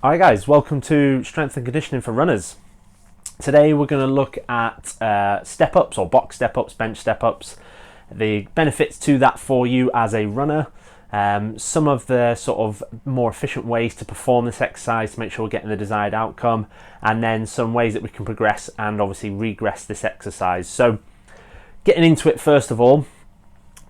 Alright guys, welcome to Strength and Conditioning for Runners. Today we're going to look at step-ups or box step-ups, bench step-ups, the benefits to that for you as a runner, some of the sort of more efficient ways to perform this exercise to make sure we're getting the desired outcome, and then some ways that we can progress and obviously regress this exercise. So getting into it, first of all,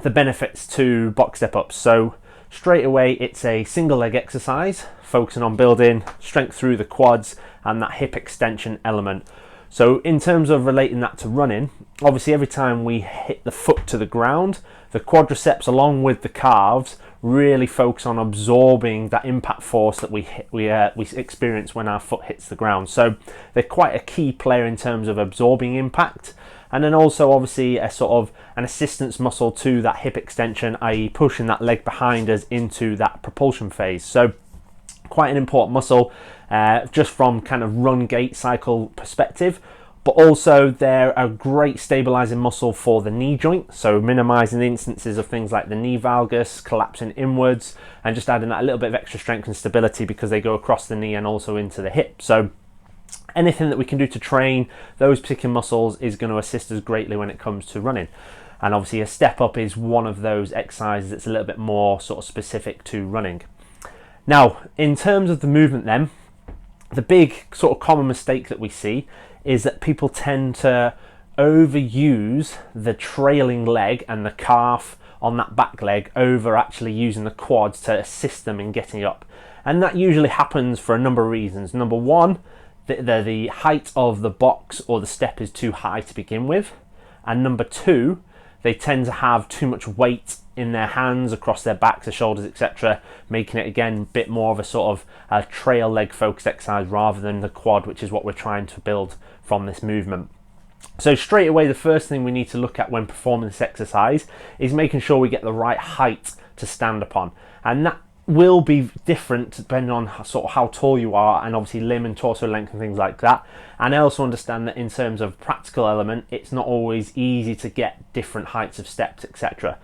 the benefits to box step-ups. So straight away, it's a single leg exercise, focusing on building strength through the quads and that hip extension element. So in terms of relating that to running, obviously every time we hit the foot to the ground, the quadriceps along with the calves really focus on absorbing that impact force that we experience when our foot hits the ground. So they're quite a key player in terms of absorbing impact. And then also obviously a sort of an assistance muscle to that hip extension, i.e. pushing that leg behind us into that propulsion phase. So quite an important muscle just from kind of run gait cycle perspective, but also they're a great stabilizing muscle for the knee joint, so minimizing the instances of things like the knee valgus collapsing inwards and just adding that a little bit of extra strength and stability because they go across the knee and also into the hip. So anything that we can do to train those particular muscles is going to assist us greatly when it comes to running. And obviously a step up is one of those exercises that's a little bit more sort of specific to running. Now, in terms of the movement then, the big sort of common mistake that we see is that people tend to overuse the trailing leg and the calf on that back leg over actually using the quads to assist them in getting up. And that usually happens for a number of reasons. Number one, the height of the box or the step is too high to begin with. And number two, they tend to have too much weight in their hands, across their backs, their shoulders, etc., making it again a bit more of a sort of a trail leg focused exercise rather than the quad, which is what we're trying to build from this movement. So straight away, the first thing we need to look at when performing this exercise is making sure we get the right height to stand upon, and that will be different depending on sort of how tall you are and obviously limb and torso length and things like that. And I also understand that in terms of practical element, it's not always easy to get different heights of steps, etc.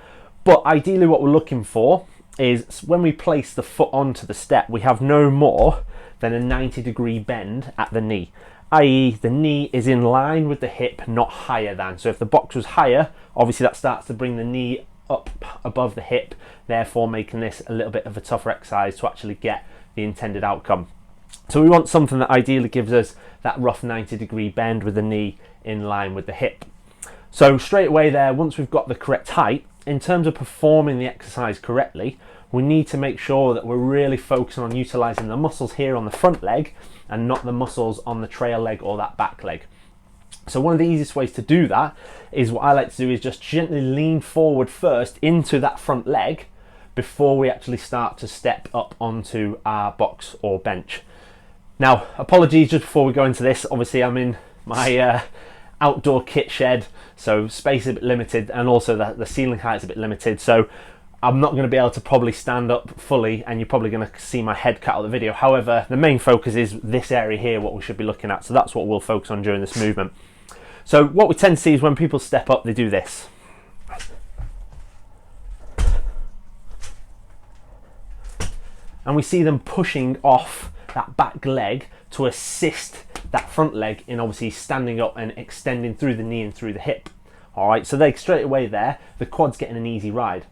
But ideally what we're looking for is when we place the foot onto the step, we have no more than a 90-degree bend at the knee, i.e. the knee is in line with the hip, not higher than. So if the box was higher, obviously that starts to bring the knee up above the hip, therefore making this a little bit of a tougher exercise to actually get the intended outcome. So we want something that ideally gives us that rough 90-degree bend with the knee in line with the hip. So straight away there, once we've got the correct height, in terms of performing the exercise correctly, we need to make sure that we're really focusing on utilizing the muscles here on the front leg and not the muscles on the trail leg or that back leg. So one of the easiest ways to do that is what I like to do is just gently lean forward first into that front leg before we actually start to step up onto our box or bench. Now, apologies just before we go into this, obviously I'm in my outdoor kit shed, so space is a bit limited and also the ceiling height is a bit limited, so I'm not going to be able to probably stand up fully and you're probably going to see my head cut out of the video. However, the main focus is this area here, what we should be looking at, so that's what we'll focus on during this movement. So what we tend to see is when people step up, they do this. And we see them pushing off that back leg to assist that front leg in obviously standing up and extending through the knee and through the hip. All right, so they straight away there, the quad's getting an easy ride.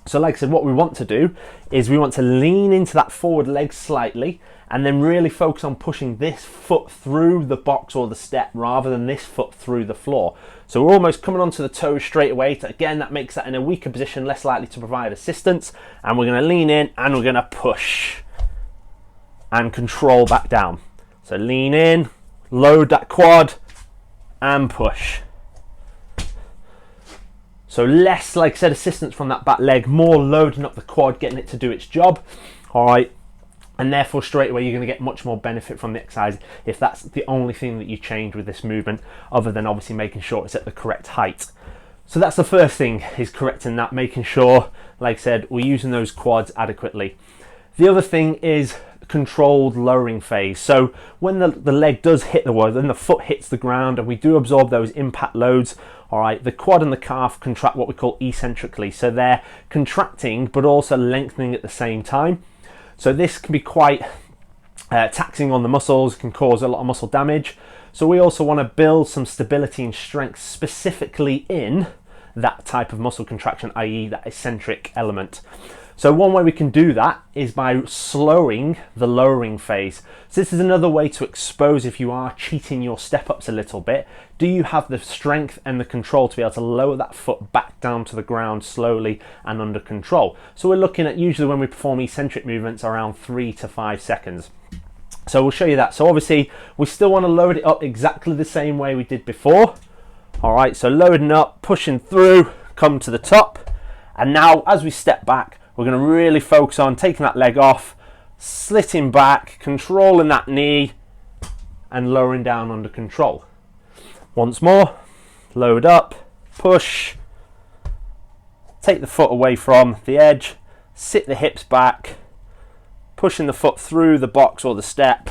So like I said, what we want to do is we want to lean into that forward leg slightly and then really focus on pushing this foot through the box or the step rather than this foot through the floor. So we're almost coming onto the toes straight away. Again, that makes that in a weaker position, less likely to provide assistance. And we're going to lean in and we're going to push and control back down. So lean in, load that quad and push. So less, like I said, assistance from that back leg, more loading up the quad, getting it to do its job. All right. And therefore straight away you're going to get much more benefit from the exercise if that's the only thing that you change with this movement, other than obviously making sure it's at the correct height. So that's the first thing, is correcting that, making sure, like I said, we're using those quads adequately. The other thing is controlled lowering phase. So when the leg does hit the wall, then the foot hits the ground and we do absorb those impact loads, all right, the quad and the calf contract what we call eccentrically. So they're contracting but also lengthening at the same time. So this can be quite Taxing on the muscles can cause a lot of muscle damage. So we also want to build some stability and strength specifically in that type of muscle contraction, i.e. that eccentric element. So one way we can do that is by slowing the lowering phase. So this is another way to expose if you are cheating your step-ups a little bit. Do you have the strength and the control to be able to lower that foot back down to the ground slowly and under control? So we're looking at, usually when we perform eccentric movements, around 3 to 5 seconds. So we'll show you that. So obviously we still want to load it up exactly the same way we did before. All right, so loading up, pushing through, come to the top. And now as we step back, we're going to really focus on taking that leg off, slitting back, controlling that knee, and lowering down under control. Once more, load up, push, take the foot away from the edge, sit the hips back, pushing the foot through the box or the step,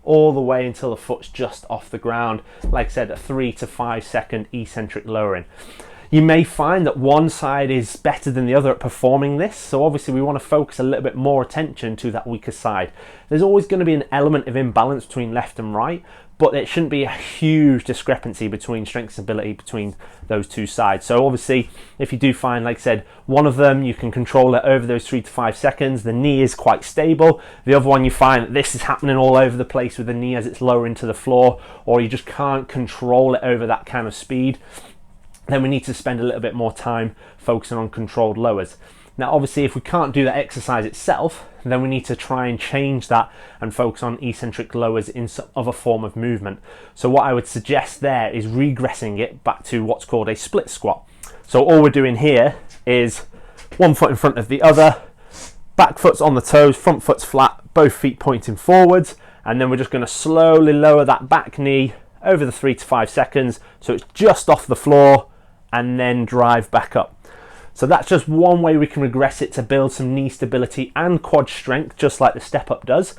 all the way until the foot's just off the ground. Like I said, a 3 to 5 second eccentric lowering. You may find that one side is better than the other at performing this, so obviously we want to focus a little bit more attention to that weaker side. There's always going to be an element of imbalance between left and right, but it shouldn't be a huge discrepancy between strength and ability between those two sides. So obviously, if you do find, like I said, one of them you can control it over those 3 to 5 seconds, the knee is quite stable. The other one you find that this is happening all over the place with the knee as it's lowering to the floor, or you just can't control it over that kind of speed, then we need to spend a little bit more time focusing on controlled lowers. Now obviously if we can't do that exercise itself, then we need to try and change that and focus on eccentric lowers in some other form of movement. So what I would suggest there is regressing it back to what's called a split squat. So all we're doing here is one foot in front of the other, back foot's on the toes, front foot's flat, both feet pointing forwards, and then we're just going to slowly lower that back knee over the 3 to 5 seconds so it's just off the floor, and then drive back up. So that's just one way we can regress it to build some knee stability and quad strength, just like the step up does,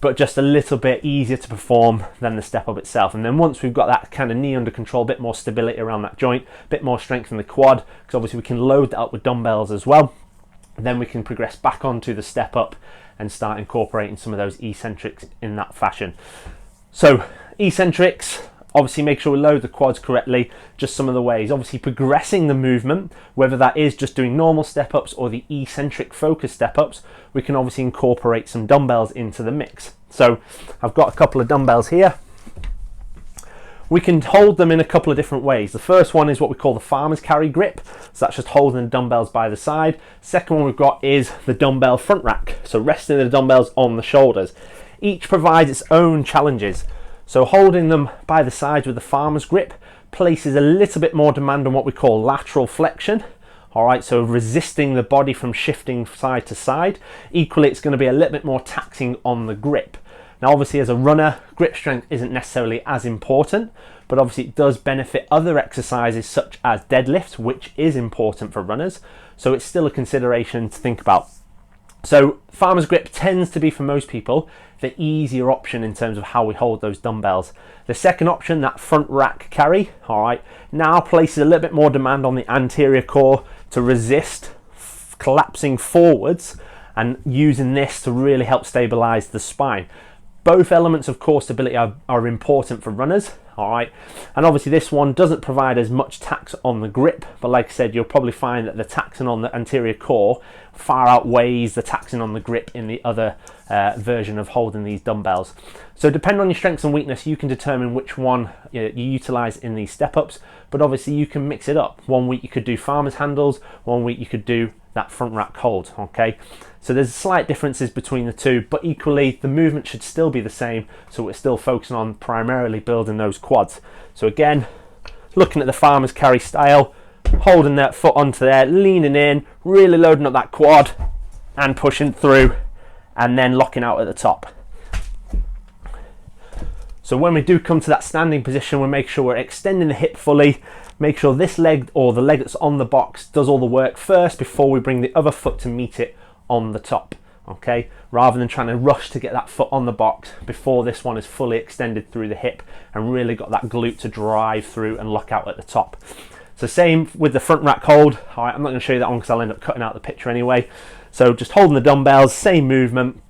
but just a little bit easier to perform than the step up itself. And then once we've got that kind of knee under control, a bit more stability around that joint, a bit more strength in the quad, because obviously we can load that up with dumbbells as well, and then we can progress back onto the step up and start incorporating some of those eccentrics in that fashion. So eccentrics, obviously make sure we load the quads correctly, just some of the ways. Obviously progressing the movement, whether that is just doing normal step-ups or the eccentric focus step-ups, we can obviously incorporate some dumbbells into the mix. So I've got a couple of dumbbells here. We can hold them in a couple of different ways. The first one is what we call the farmer's carry grip. So that's just holding the dumbbells by the side. Second one we've got is the dumbbell front rack. So resting the dumbbells on the shoulders. Each provides its own challenges. So holding them by the sides with the farmer's grip places a little bit more demand on what we call lateral flexion. All right, so resisting the body from shifting side to side. Equally, it's going to be a little bit more taxing on the grip. Now, obviously, as a runner, grip strength isn't necessarily as important, but obviously it does benefit other exercises such as deadlifts, which is important for runners. So it's still a consideration to think about. So farmer's grip tends to be, for most people, the easier option in terms of how we hold those dumbbells. The second option, that front rack carry, all right, now places a little bit more demand on the anterior core to resist collapsing forwards and using this to really help stabilize the spine. Both elements of core stability are important for runners, all right, and obviously this one doesn't provide as much tax on the grip, but like I said, you'll probably find that the taxing on the anterior core far outweighs the taxing on the grip in the other version of holding these dumbbells. So depending on your strengths and weakness, you can determine which one you utilize in these step-ups, but obviously you can mix it up. One week you could do farmer's handles, one week you could do that front rack hold, okay? So there's slight differences between the two, but equally the movement should still be the same, so we're still focusing on primarily building those quads. So again, looking at the farmer's carry style, holding that foot onto there, leaning in, really loading up that quad and pushing through, and then locking out at the top. So when we do come to that standing position, we make sure we're extending the hip fully, make sure this leg or the leg that's on the box does all the work first before we bring the other foot to meet it on the top, okay? Rather than trying to rush to get that foot on the box before this one is fully extended through the hip and really got that glute to drive through and lock out at the top. So same with the front rack hold. All right, I'm not going to show you that one because I'll end up cutting out the picture anyway. So just holding the dumbbells, same movement,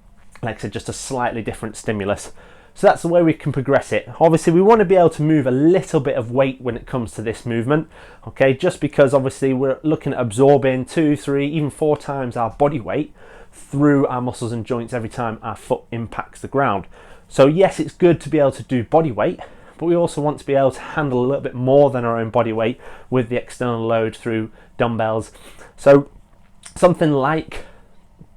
like I said, just a slightly different stimulus. So that's the way we can progress it. Obviously, we want to be able to move a little bit of weight when it comes to this movement, okay? Just because obviously we're looking at absorbing 2, 3, even 4 times our body weight through our muscles and joints every time our foot impacts the ground. So yes, it's good to be able to do body weight, but we also want to be able to handle a little bit more than our own body weight with the external load through dumbbells. So something like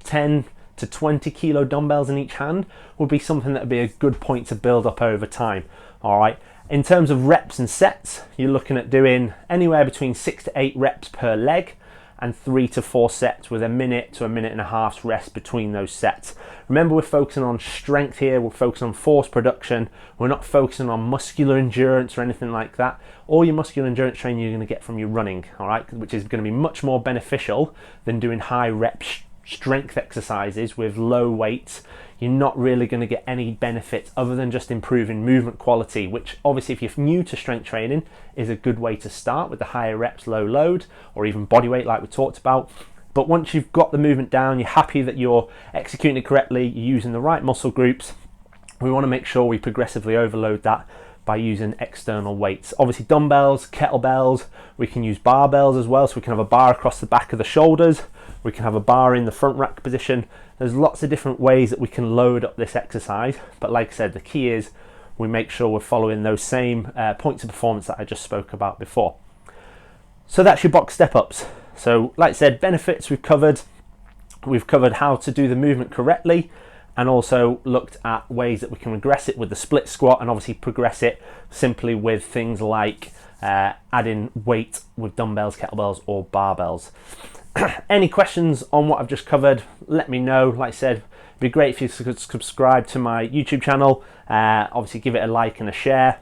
10 to 20 kilo dumbbells in each hand would be something that would be a good point to build up over time. All right. In terms of reps and sets, you're looking at doing anywhere between 6 to 8 reps per leg and 3 to 4 sets with a minute to a minute and a half rest between those sets. Remember, we're focusing on strength here, we're focusing on force production, we're not focusing on muscular endurance or anything like that. All your muscular endurance training you're going to get from your running, all right, which is going to be much more beneficial than doing high rep strength exercises with low weights. You're not really going to get any benefits other than just improving movement quality, which obviously if you're new to strength training is a good way to start with the higher reps, low load, or even body weight like we talked about. But once you've got the movement down, you're happy that you're executing it correctly, you're using the right muscle groups, we want to make sure we progressively overload that by using external weights. Obviously dumbbells, kettlebells, we can use barbells as well, so we can have a bar across the back of the shoulders, we can have a bar in the front rack position. There's lots of different ways that we can load up this exercise, but like I said, the key is we make sure we're following those same points of performance that I just spoke about before. So that's your box step-ups. So like I said, benefits we've covered how to do the movement correctly, and also looked at ways that we can regress it with the split squat, and obviously progress it simply with things like adding weight with dumbbells, kettlebells or barbells. Any questions on what I've just covered, let me know. Like I said, it'd be great if you could subscribe to my YouTube channel, obviously give it a like and a share,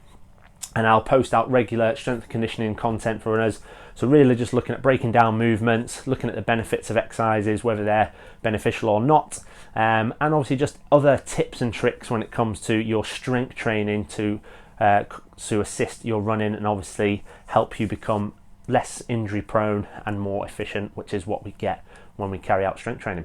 and I'll post out regular strength and conditioning content for runners. So really just looking at breaking down movements, looking at the benefits of exercises, whether they're beneficial or not, and obviously just other tips and tricks when it comes to your strength training to assist your running and obviously help you become less injury prone and more efficient, which is what we get when we carry out strength training.